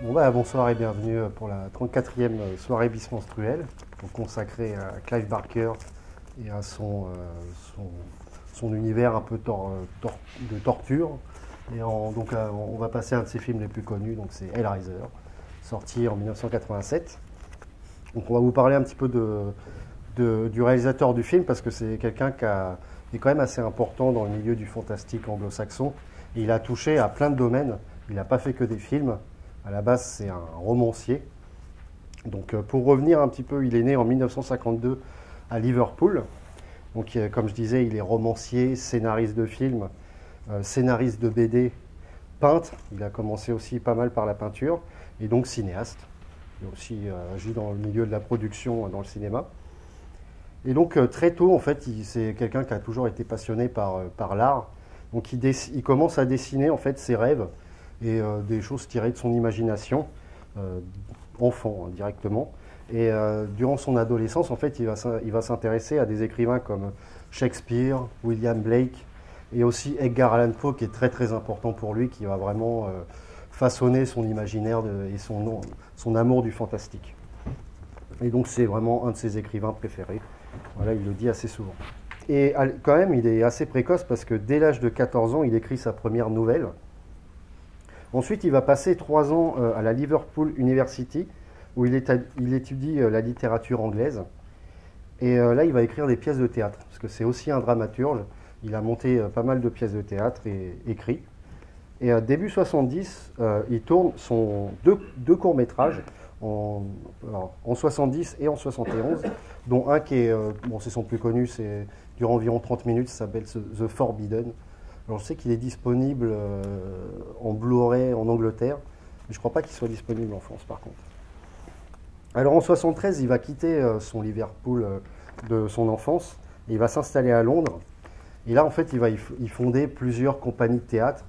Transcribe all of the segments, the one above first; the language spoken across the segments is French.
Bon bah, bonsoir et bienvenue pour la 34e soirée bismenstruelle, consacrée à Clive Barker et à son univers un peu de torture. On va passer à un de ses films les plus connus, donc c'est Hellraiser, sorti en 1987. Donc on va vous parler un petit peu du réalisateur du film, parce que c'est quelqu'un qui est quand même assez important dans le milieu du fantastique anglo-saxon. Et il a touché à plein de domaines, il n'a pas fait que des films. À la base, c'est un romancier. Donc, pour revenir un petit peu, il est né en 1952 à Liverpool. Donc, comme je disais, il est romancier, scénariste de films, scénariste de BD, peintre. Il a commencé aussi pas mal par la peinture, et donc cinéaste. Il a aussi agi dans le milieu de la production dans le cinéma. Et donc, très tôt, en fait, c'est quelqu'un qui a toujours été passionné par l'art. Donc, il commence à dessiner, en fait, ses rêves et des choses tirées de son imagination, enfant directement. Et durant son adolescence, en fait, il va s'intéresser à des écrivains comme Shakespeare, William Blake, et aussi Edgar Allan Poe, qui est très très important pour lui, qui va vraiment façonner son imaginaire et son amour du fantastique. Et donc c'est vraiment un de ses écrivains préférés. Voilà, il le dit assez souvent. Et quand même, il est assez précoce, parce que dès l'âge de 14 ans, il écrit sa première nouvelle. Ensuite, il va passer 3 ans à la Liverpool University, où il étudie la littérature anglaise. Et là, il va écrire des pièces de théâtre, parce que c'est aussi un dramaturge. Il a monté pas mal de pièces de théâtre et écrit. Et début 70, il tourne deux courts-métrages en 70 et en 71, dont un qui est, c'est son plus connu, c'est dure environ 30 minutes, ça s'appelle The Forbidden. Alors je sais qu'il est disponible en Blu-ray en Angleterre, mais je ne crois pas qu'il soit disponible en France par contre. Alors en 73, il va quitter son Liverpool de son enfance, et il va s'installer à Londres. Et là, en fait, il va y fonder plusieurs compagnies de théâtre.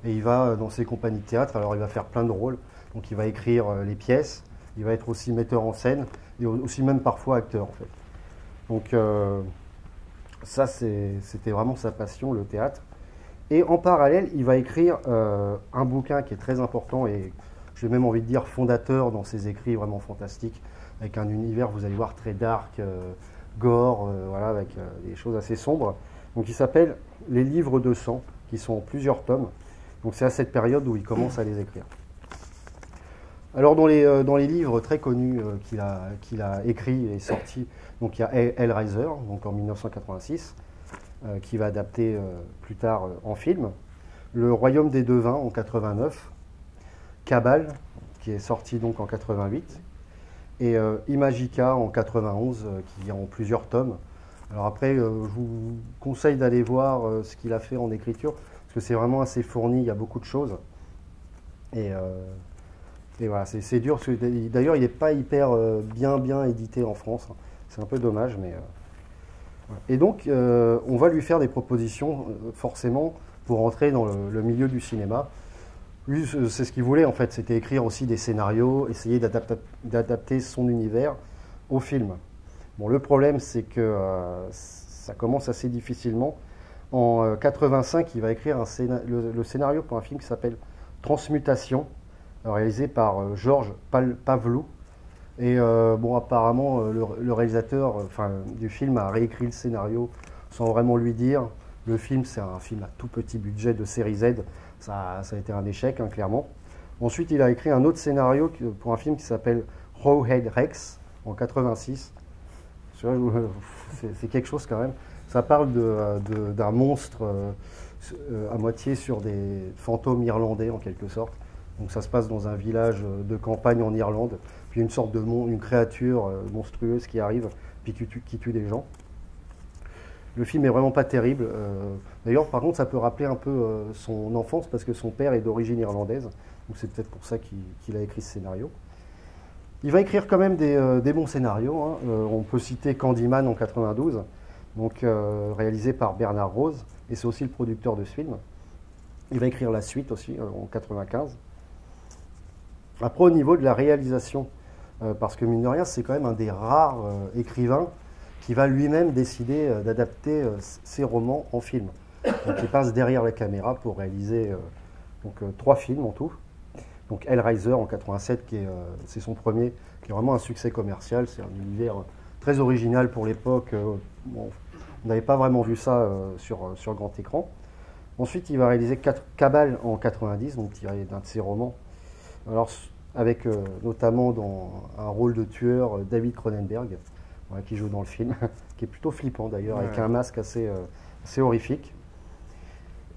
Et il va, dans ces compagnies de théâtre, alors il va faire plein de rôles. Donc il va écrire les pièces, il va être aussi metteur en scène, et aussi même parfois acteur en fait. Donc ça, c'était vraiment sa passion, le théâtre. Et en parallèle, il va écrire un bouquin qui est très important, et j'ai même envie de dire fondateur dans ses écrits vraiment fantastiques, avec un univers, vous allez voir, très dark, gore, voilà, avec des choses assez sombres. Donc il s'appelle Les Livres de sang, qui sont en plusieurs tomes. Donc c'est à cette période où il commence à les écrire. Alors dans les livres très connus qu'il a écrits et sortis, donc il y a Hellraiser, donc en 1986, qui va adapter plus tard en film. Le Royaume des Devins en 89. Cabal, qui est sorti donc en 88. Et Imagica en 91, qui est en plusieurs tomes. Alors après, je vous conseille d'aller voir ce qu'il a fait en écriture, parce que c'est vraiment assez fourni, il y a beaucoup de choses. Et voilà, c'est dur, parce que d'ailleurs il n'est pas hyper bien édité en France. C'est un peu dommage, mais... Et donc, on va lui faire des propositions, forcément, pour entrer dans le milieu du cinéma. Lui, c'est ce qu'il voulait, en fait, c'était écrire aussi des scénarios, essayer d'adapter son univers au film. Bon, le problème, c'est que ça commence assez difficilement. En 85, il va écrire le scénario pour un film qui s'appelle Transmutation, réalisé par Georges Pavlou. Et apparemment, le réalisateur du film a réécrit le scénario sans vraiment lui dire. Le film, c'est un film à tout petit budget de série Z. Ça a été un échec, hein, clairement. Ensuite, il a écrit un autre scénario pour un film qui s'appelle Rawhead Rex en 86. C'est quelque chose quand même. Ça parle d'un monstre à moitié sur des fantômes irlandais en quelque sorte. Donc ça se passe dans un village de campagne en Irlande. Puis une sorte une créature monstrueuse qui arrive, puis qui tue des gens. Le film est vraiment pas terrible. D'ailleurs, par contre, ça peut rappeler un peu son enfance, parce que son père est d'origine irlandaise. Donc c'est peut-être pour ça qu'il a écrit ce scénario. Il va écrire quand même des bons scénarios, hein. On peut citer Candyman en 92, donc réalisé par Bernard Rose, et c'est aussi le producteur de ce film. Il va écrire la suite aussi en 95. Après, au niveau de la réalisation, parce que mine de rien, c'est quand même un des rares écrivains qui va lui-même décider d'adapter ses romans en film. Donc il passe derrière la caméra pour réaliser 3 films en tout. Donc Hellraiser en 87, c'est son premier, qui est vraiment un succès commercial. C'est un univers très original pour l'époque. Bon, on n'avait pas vraiment vu ça sur grand écran. Ensuite, il va réaliser Cabal en 90, donc tiré d'un de ses romans. Alors, avec notamment dans un rôle de tueur David Cronenberg, voilà, qui joue dans le film, qui est plutôt flippant d'ailleurs, avec un masque assez horrifique.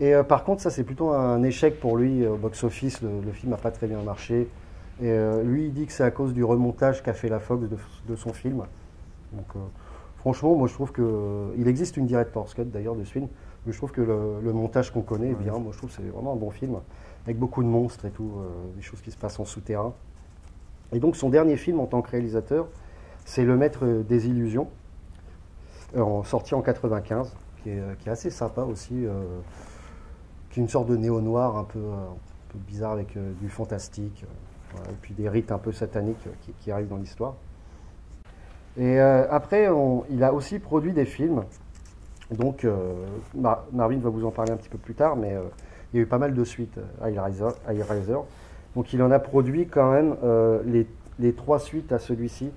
Et par contre, ça c'est plutôt un échec pour lui au box-office. Le film n'a pas très bien marché. Et lui, il dit que c'est à cause du remontage qu'a fait la Fox de son film. Donc, franchement, moi je trouve qu'il existe une director's cut d'ailleurs de ce film, mais je trouve que le montage qu'on connaît est bien. Moi je trouve que c'est vraiment un bon film, avec beaucoup de monstres et tout, des choses qui se passent en souterrain. Et donc son dernier film en tant que réalisateur, c'est Le Maître des Illusions, sorti en 95, qui est assez sympa aussi, qui est une sorte de néo-noir un peu bizarre avec du fantastique, voilà, et puis des rites un peu sataniques qui arrivent dans l'histoire. Et après, il a aussi produit des films. Donc, Marvin va vous en parler un petit peu plus tard, mais il y a eu pas mal de suites à Hellraiser. Donc, il en a produit quand même les 3 suites à celui-ci.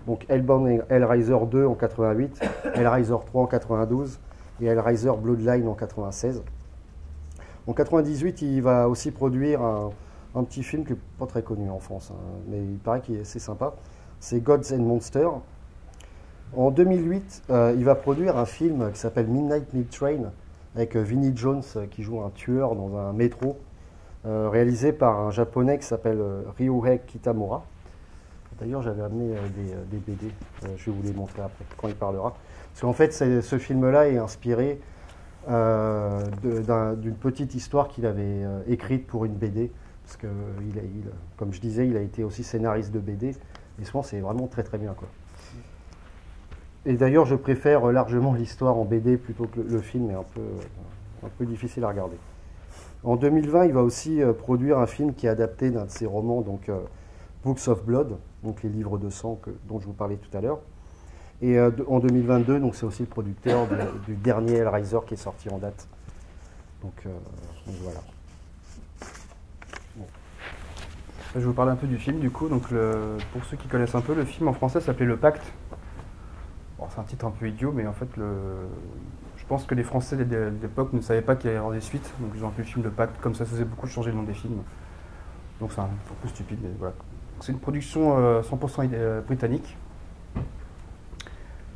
Donc, Hellbound et Hellraiser 2 en 88, Hellraiser 3 en 92 et Hellraiser Bloodline en 96. En 98, il va aussi produire un petit film qui n'est pas très connu en France, hein, mais il paraît qu'il est assez sympa. C'est Gods and Monsters. En 2008, il va produire un film qui s'appelle Midnight Meat Train, avec Vinnie Jones qui joue un tueur dans un métro, réalisé par un japonais qui s'appelle Ryuhei Kitamura. D'ailleurs, j'avais amené des BD, je vais vous les montrer après, quand il parlera. Parce qu'en fait, ce film-là est inspiré d'une petite histoire qu'il avait écrite pour une BD, parce que, comme je disais, il a été aussi scénariste de BD, et souvent c'est vraiment très très bien, quoi. Et d'ailleurs, je préfère largement l'histoire en BD plutôt que le film est un peu difficile à regarder. En 2020, il va aussi produire un film qui est adapté d'un de ses romans, donc Books of Blood, donc les livres de sang dont je vous parlais tout à l'heure. Et en 2022, donc c'est aussi le producteur du dernier Hellraiser qui est sorti en date. Donc voilà. Bon. Je vais vous parler un peu du film du coup. Donc pour ceux qui connaissent un peu, le film en français s'appelait Le Pacte. Bon, c'est un titre un peu idiot, mais en fait, je pense que les Français de l'époque ne savaient pas qu'il allait y avoir des suites, donc ils ont appelé le film Le Pacte, comme ça faisait beaucoup changer le nom des films. Donc c'est un peu stupide, mais voilà. C'est une production 100% britannique.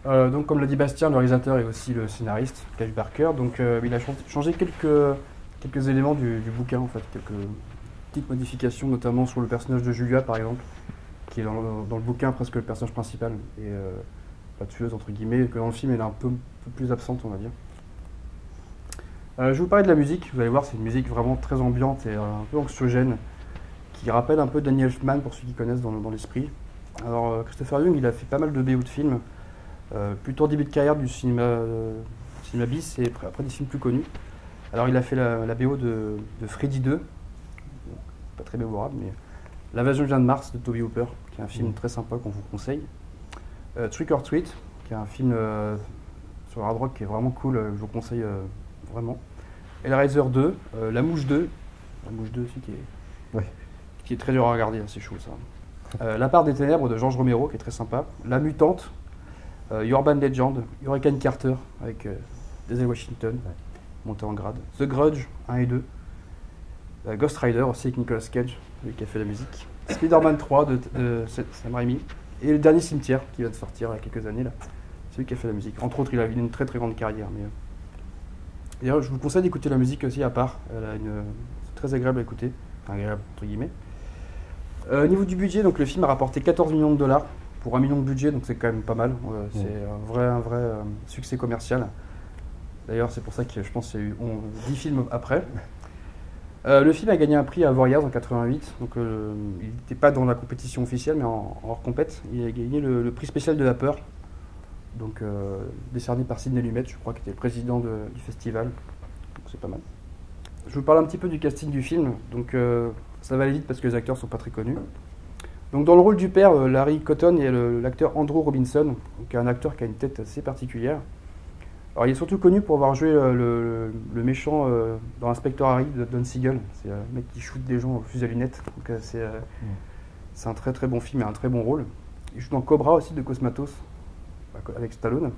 Donc comme l'a dit Bastien, le réalisateur est aussi le scénariste, Clive Barker. Donc il a changé quelques éléments du bouquin, en fait, quelques petites modifications, notamment sur le personnage de Julia, par exemple, qui est dans le bouquin presque le personnage principal. Et la tueuse entre guillemets, que dans le film elle est un peu plus absente, on va dire. Je vais vous parler de la musique, vous allez voir c'est une musique vraiment très ambiante et un peu anxiogène, qui rappelle un peu Danny Elfman pour ceux qui connaissent dans l'esprit. Alors Christopher Young il a fait pas mal de BO de films, plutôt en début de carrière du cinéma bis et après des films plus connus. Alors il a fait la BO de Freddy 2, bon, pas très mémorable, mais L'invasion vient de Mars de Toby Hooper, qui est un film très sympa qu'on vous conseille. Trick or Treat, qui est un film sur le hard rock qui est vraiment cool, je vous conseille vraiment. Hellraiser 2, La Mouche 2 aussi qui est très dur à regarder, c'est chaud ça. La part des ténèbres de George Romero qui est très sympa. La Mutante, Urban Legend, Hurricane Carter avec Denzel Washington, monté en grade. The Grudge 1 et 2. Ghost Rider aussi avec Nicolas Cage, lui qui a fait la musique. Spider-Man 3 de Sam Raimi. Et le dernier Cimetière qui vient de sortir il y a quelques années là, c'est lui qui a fait la musique. Entre autres, il a une très très grande carrière. Mais d'ailleurs, je vous conseille d'écouter la musique aussi à part. C'est très agréable à écouter, enfin, agréable entre guillemets. Au niveau du budget, donc le film a rapporté 14 millions de dollars pour 1 million de budget, donc c'est quand même pas mal. C'est un vrai succès commercial. D'ailleurs, c'est pour ça que je pense qu'il y a eu 10 films après. Le film a gagné un prix à Avoriaz en 88, donc il n'était pas dans la compétition officielle, mais en hors compète. Il a gagné le prix spécial de la peur, donc décerné par Sidney Lumet, je crois, qui était le président du festival. Donc c'est pas mal. Je vous parle un petit peu du casting du film, donc ça va aller vite parce que les acteurs sont pas très connus. Donc dans le rôle du père, Larry Cotton, il y a l'acteur Andrew Robinson, qui est un acteur qui a une tête assez particulière. Alors il est surtout connu pour avoir joué le méchant dans Inspector Harry de Don Siegel. C'est le mec qui shoot des gens au fusil à lunettes. Donc c'est un très très bon film et un très bon rôle. Il joue dans Cobra aussi de Cosmatos avec Stallone.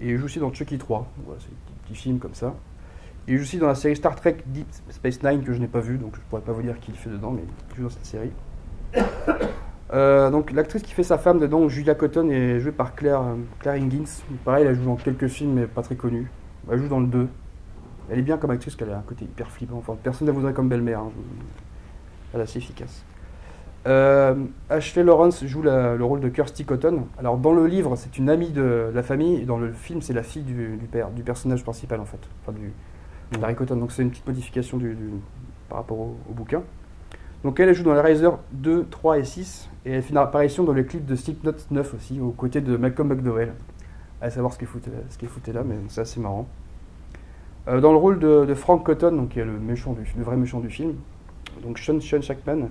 Et il joue aussi dans Chucky 3. Voilà, c'est un petit film comme ça. Et il joue aussi dans la série Star Trek Deep Space Nine que je n'ai pas vue, donc je pourrais pas vous dire qui il fait dedans, mais il joue dans cette série. Donc l'actrice qui fait sa femme dedans, Julia Cotton, est jouée par Claire Higgins. Pareil, elle joue dans quelques films mais pas très connus. Elle joue dans le 2. Elle est bien comme actrice, qu'elle a un côté hyper flippant. Enfin, personne ne la voudrait comme belle-mère. Hein. Elle est assez efficace. Ashley Lawrence joue le rôle de Kirsty Cotton. Alors dans le livre, c'est une amie de la famille, et dans le film, c'est la fille du père, du personnage principal en fait, enfin de Larry Cotton. Donc c'est une petite modification par rapport au bouquin. Donc elle joue dans les Riser 2, 3 et 6, et elle fait une apparition dans le clip de Slipknot 9 aussi, aux côtés de Malcolm McDowell. À savoir ce qu'il foutait là, mais c'est assez marrant. Dans le rôle de Frank Cotton, donc, qui est le vrai méchant du film, donc Sean Shackman.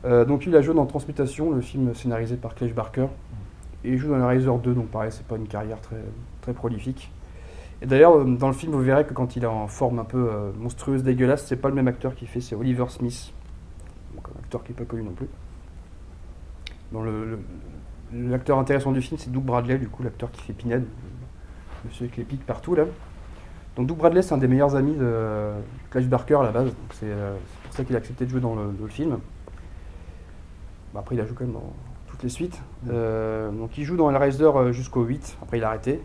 Donc il a joué dans Transmutation, le film scénarisé par Clive Barker, et il joue dans le Riser 2, donc pareil, c'est pas une carrière très, très prolifique. Et d'ailleurs, dans le film, vous verrez que quand il est en forme un peu monstrueuse, dégueulasse, c'est pas le même acteur qui fait, c'est Oliver Smith, donc un acteur qui est pas connu non plus. Dans l'acteur intéressant du film, c'est Doug Bradley, du coup, l'acteur qui fait Pinhead, monsieur avec les pics partout là. Donc Doug Bradley, c'est un des meilleurs amis de Clive Barker à la base, donc c'est pour ça qu'il a accepté de jouer dans le film. Bah, après, il a joué quand même dans toutes les suites. Donc il joue dans Hellraiser jusqu'au 8, après il a arrêté.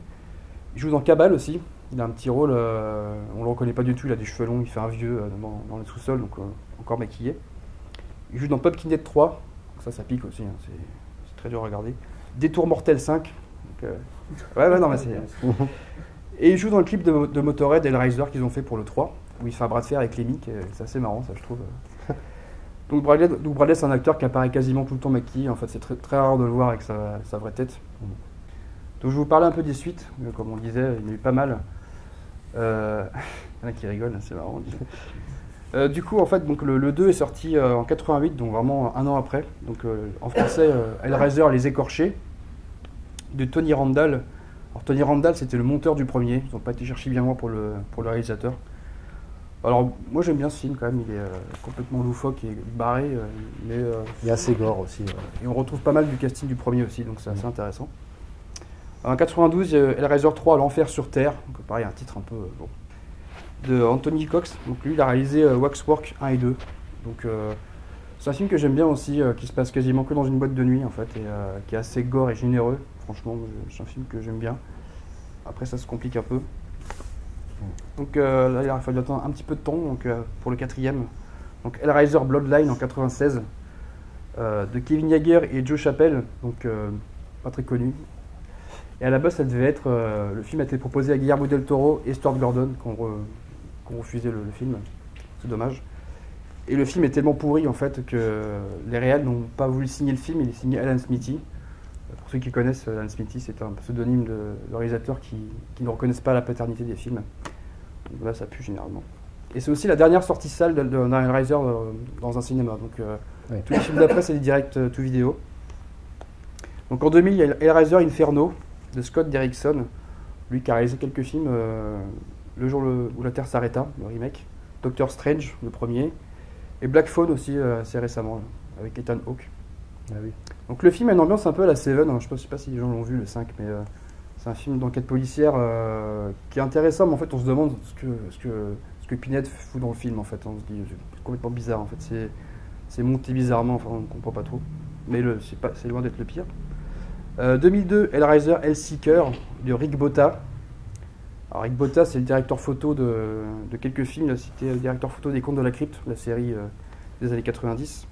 Il joue dans Cabal aussi, il a un petit rôle, on ne le reconnaît pas du tout, il a des cheveux longs, il fait un vieux dans le sous-sol, donc encore maquillé. Il joue dans Pumpkinhead 3, donc ça pique aussi, hein, c'est très dur à regarder. Détour Mortel 5, donc, ouais, non mais c'est... Et il joue dans le clip de Motorhead Hellraiser qu'ils ont fait pour le 3, où il fait un bras de fer avec les mics, c'est assez marrant ça je trouve. Donc Doug Bradley, c'est un acteur qui apparaît quasiment tout le temps maquillé, en fait c'est très, très rare de le voir avec sa vraie tête. Donc je vais vous parler un peu des suites, comme on le disait, il y en a eu pas mal. Il y en a qui rigolent, c'est marrant. Du coup, en fait, donc, le 2 est sorti en 88, donc vraiment un an après. Donc en français, Hellraiser Les Écorchés, de Tony Randall. Alors Tony Randall, c'était le monteur du premier, ils n'ont pas été chercher bien loin pour le réalisateur. Alors moi j'aime bien ce film quand même, il est complètement loufoque et barré, mais il est assez gore aussi. Et on retrouve pas mal du casting du premier aussi, donc c'est assez intéressant. En 92, Hellraiser 3, L'Enfer sur Terre, donc pareil, un titre un peu bon, de Anthony Cox. Donc lui, il a réalisé Waxwork 1 et 2. Donc c'est un film que j'aime bien aussi, qui se passe quasiment que dans une boîte de nuit en fait, et qui est assez gore et généreux. Franchement, c'est un film que j'aime bien. Après, ça se complique un peu. Donc là, il a fallu attendre un petit peu de temps donc, pour le quatrième. Donc Hellraiser Bloodline en 96, de Kevin Yeager et Joe Chappelle, donc pas très connu. Et à la base, ça devait être. Le film a été proposé à Guillermo del Toro et Stuart Gordon, qui ont refusé le film. C'est dommage. Et le film est tellement pourri en fait que les réals n'ont pas voulu signer le film, il est signé Alan Smithy. Pour ceux qui connaissent, Alan Smithy, c'est un pseudonyme de réalisateur qui ne reconnaissent pas la paternité des films. Donc là, ça pue généralement. Et c'est aussi la dernière sortie salle d'un Hellraiser dans un cinéma. Donc oui. Tous les films d'après, c'est des directs tout vidéo. Donc en 2000, il y a Hellraiser Inferno de Scott Derrickson, lui qui a réalisé quelques films, Le jour où la Terre s'arrêta, le remake, Doctor Strange, le premier, et Black Phone aussi assez récemment, avec Ethan Hawke. Ah oui. Donc le film a une ambiance un peu à la Seven, hein, je ne sais pas si les gens l'ont vu le 5, mais c'est un film d'enquête policière qui est intéressant, mais en fait on se demande ce que Pinhead fout dans le film, en fait, on se dit c'est complètement bizarre, en fait, c'est monté bizarrement, enfin on ne comprend pas trop, mais c'est loin d'être le pire. 2002, Hellraiser Hellseeker de Rick Botta. Alors Rick Botta, c'est le directeur photo de quelques films. C'était le directeur photo des Contes de la Crypte, la série des années 90.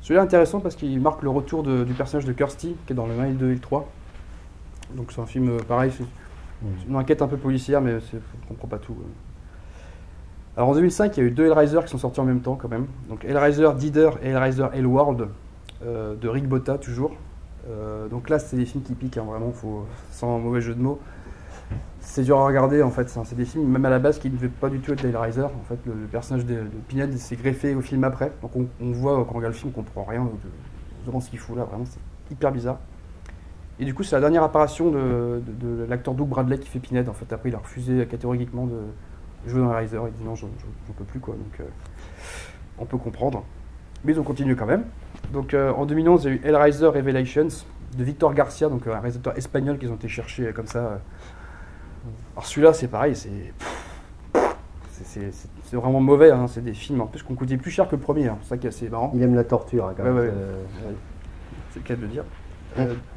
Celui-là est intéressant parce qu'il marque le retour du personnage de Kirsty, qui est dans le 1, le 2 et le 3. Donc c'est un film pareil, c'est une enquête un peu policière, mais on ne comprend pas tout. Alors en 2005, il y a eu 2 Hellraiser qui sont sortis en même temps quand même. Donc Hellraiser Deader et Hellraiser Hellworld de Rick Botta toujours. Donc là, c'est des films qui piquent, hein, vraiment, sans mauvais jeu de mots. C'est dur à regarder, en fait. C'est des films, même à la base, qui ne devaient pas du tout être des Hellraiser. En fait, le personnage de Pinhead s'est greffé au film après. Donc on voit, quand on regarde le film, on comprend rien devant ce qu'il fout là. Vraiment, c'est hyper bizarre. Et du coup, c'est la dernière apparition de l'acteur Doug Bradley qui fait Pinhead. En fait, après, il a refusé catégoriquement de jouer dans Hellraiser. Il dit non, j'en peux plus, quoi. Donc, on peut comprendre. Mais ils ont continué quand même. Donc, en 2011, il y a eu Hellraiser Revelations de Victor Garcia, donc un réalisateur espagnol qu'ils ont été chercher comme ça. Alors, celui-là, c'est pareil, c'est vraiment mauvais. Hein. C'est des films en plus qui ont coûté plus cher que le premier. Hein. C'est ça qui est assez marrant. Il aime la torture, hein, quand même. Ouais. C'est le cas de le dire.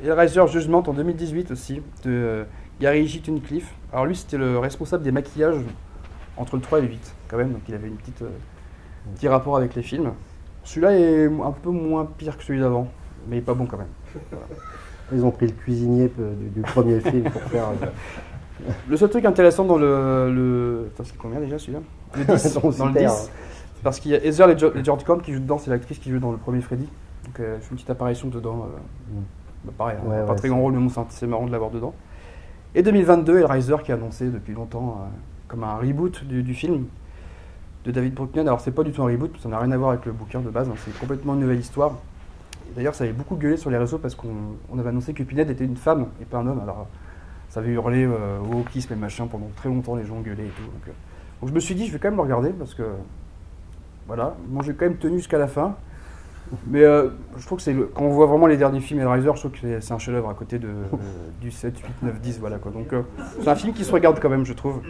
Hellraiser Judgment en 2018 aussi, de Gary J. Tunnicliffe. Alors lui, c'était le responsable des maquillages entre le 3 et le 8, quand même, donc il avait petit rapport avec les films. Celui-là est un peu moins pire que celui d'avant, mais il est pas bon quand même. Voilà. Ils ont pris le cuisinier du premier film pour faire... Le seul truc intéressant dans Attends, c'est combien déjà celui-là? Le 10, dans le 10, parce qu'il y a Heather Ledgercombe qui joue dedans, c'est l'actrice qui joue dans le premier Freddy. Donc je fais une petite apparition dedans. Pareil, pas très grand rôle, mais bon, c'est marrant de l'avoir dedans. Et 2022, Hellraiser qui est annoncé depuis longtemps comme un reboot du film de David Bruckner. Alors c'est pas du tout un reboot, ça n'a rien à voir avec le bouquin de base, hein, c'est complètement une nouvelle histoire. Et d'ailleurs ça avait beaucoup gueulé sur les réseaux parce qu'on avait annoncé que Pinhead était une femme et pas un homme. Alors ça avait hurlé au wokisme et machin pendant très longtemps, les gens gueulaient et tout. Donc je me suis dit je vais quand même le regarder parce que voilà, moi j'ai quand même tenu jusqu'à la fin. Mais je trouve que quand on voit vraiment les derniers films Hellraiser, je trouve que c'est un chef-d'œuvre à côté du 7, 8, 9, 10, voilà quoi. Donc c'est un film qui se regarde quand même, je trouve.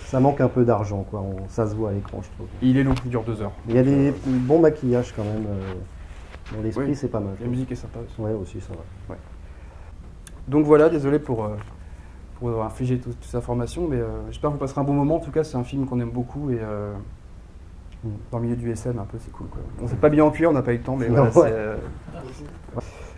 Ça manque un peu d'argent, quoi. Ça se voit à l'écran, je trouve. Il est long, il dure 2 heures. Il y a des bons maquillages quand même. Dans l'esprit, oui, c'est pas mal. La musique est sympa aussi. Ouais, aussi, ça va. Ouais. Donc voilà, désolé pour avoir infligé toute cette information, mais j'espère que vous passerez un bon moment. En tout cas, c'est un film qu'on aime beaucoup et dans le milieu du SM, un peu, c'est cool, quoi. On s'est pas bien en cuir, on n'a pas eu le temps, mais non, voilà,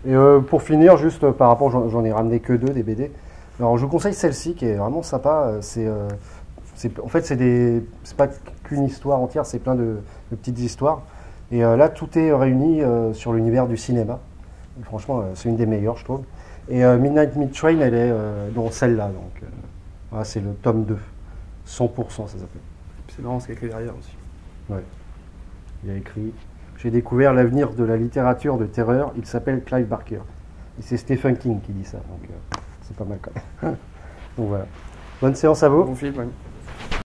Et pour finir, juste par rapport, j'en ai ramené que 2 des BD. Alors, je vous conseille celle-ci qui est vraiment sympa. En fait, c'est pas qu'une histoire entière, c'est plein de petites histoires. Et là, tout est réuni sur l'univers du cinéma. Et franchement, c'est une des meilleures, je trouve. Et Midnight Meat Train, elle est dans celle-là. Donc, voilà, c'est le tome 2. 100%, ça s'appelle. C'est marrant ce qu'il y a écrit derrière aussi. Ouais. Il a écrit « J'ai découvert l'avenir de la littérature de terreur. Il s'appelle Clive Barker. » Et c'est Stephen King qui dit ça. Donc, c'est pas mal quand même. Donc voilà. Bonne séance à vous. Bon film, ouais.